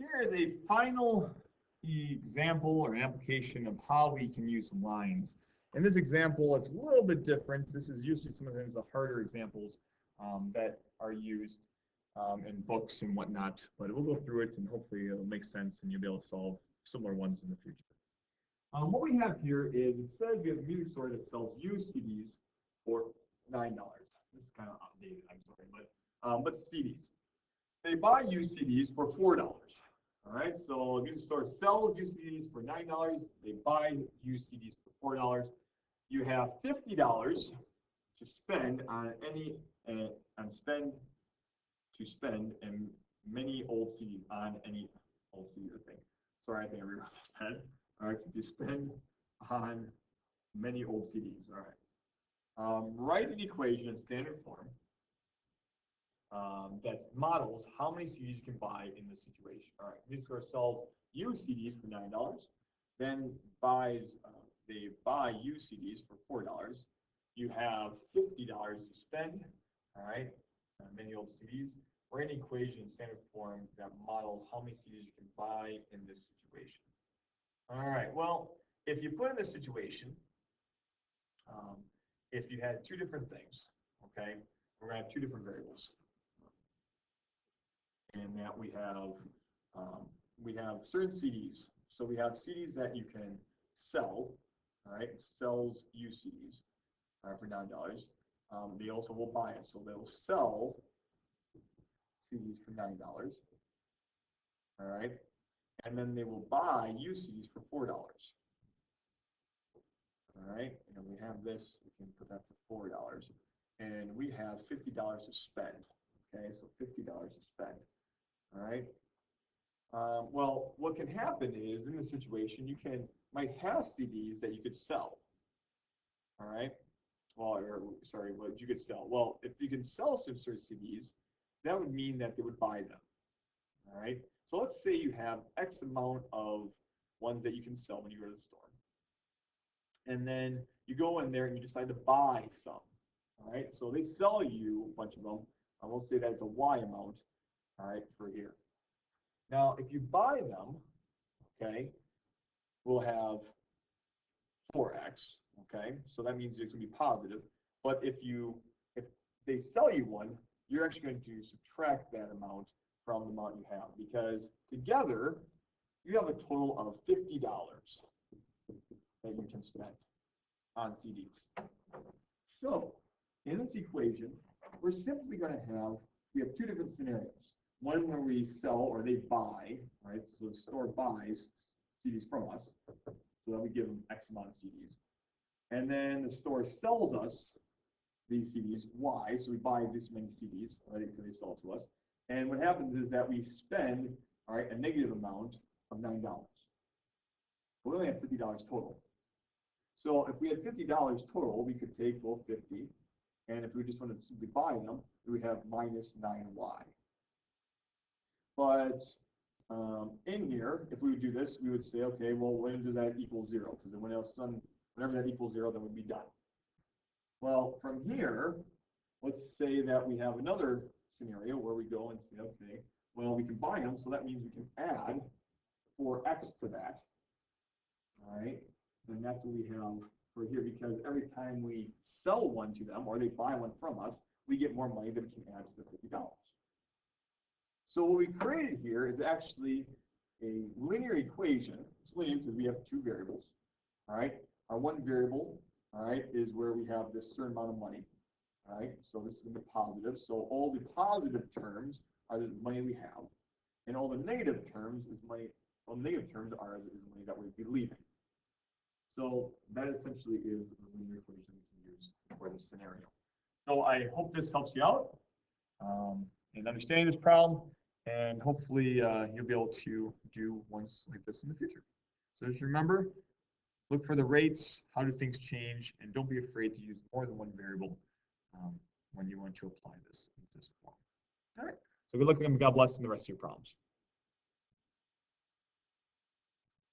Here is a final example or application of how we can use lines. In this example, it's a little bit different. This is usually sometimes the harder examples that are used in books and whatnot, but we'll go through it and hopefully it'll make sense and you'll be able to solve similar ones in the future. What we have here is it says we have a music store that sells used CDs for $9. This is kind of outdated, I'm sorry, but CDs. They buy used CDs for $4. All right, so a music store sells used CDs for $9. They buy used CDs for $4. You have $50 to spend on and many old CDs on any old CD thing. Sorry, I think I rewrote this pen. All right, to spend on many old CDs. All right, write an equation in standard form that models how many CDs you can buy in this situation. All right, music store sells used CDs for $9, then they buy used CDs for $4. You have $50 to spend. All right, many old CDs. Write an equation in standard form that models how many CDs you can buy in this situation. All right, well, if you put in this situation, if you had two different things, okay, we're going to have two different variables. And that we have certain CDs. So we have CDs that you can sell, all right, sells used CDs for $9. They also will buy it, so they'll sell CDs for $9. All right, and then they will buy used CDs for $4. All right, and we have this. We can put that for $4, and we have $50 to spend. Okay, so $50 to spend. All right. Well, what can happen is in this situation, you might have CDs that you could sell. All right. Well, sorry, what you could sell. Well, if you can sell some certain CDs, that would mean that they would buy them. All right. So let's say you have X amount of ones that you can sell when you go to the store, and then you go in there and you decide to buy some. All right. So they sell you a bunch of them. I will say that it's a Y amount. All right, for here. Now, if you buy them, okay, we'll have 4x, okay? So that means it's going to be positive. But if they sell you one, you're actually going to subtract that amount from the amount you have, because together you have a total of $50 that you can spend on CDs. So in this equation, we're simply going to we have two different scenarios. One where we sell or they buy, right? So the store buys CDs from us, so that we give them X amount of CDs. And then the store sells us these CDs, Y, so we buy this many CDs, right, until they sell to us. And what happens is that we spend, all right, a negative amount of $9. We only have $50 total. So if we had $50 total, we could take both 50, and if we just wanted to simply buy them, we would have minus 9Y. But in here, if we would do this, we would say, okay, well, when does that equal 0? Because whenever that equals 0, then we'd be done. Well, from here, let's say that we have another scenario where we go and say, okay, well, we can buy them, so that means we can add 4x to that. All right, and that's what we have for here, because every time we sell one to them or they buy one from us, we get more money that we can add to the $50. So what we created here is actually a linear equation. It's linear because we have two variables. All right. Our one variable, all right, is where we have this certain amount of money. All right. So this is going to be positive. So all the positive terms are the money we have, and all the negative terms is money. All the negative terms are the money that we'd be leaving. So that essentially is the linear equation we can use for this scenario. So I hope this helps you out in understanding this problem. And hopefully you'll be able to do ones like this in the future. So just remember, look for the rates, how do things change, and don't be afraid to use more than one variable when you want to apply this in this form. All right. So good luck and God bless in the rest of your problems.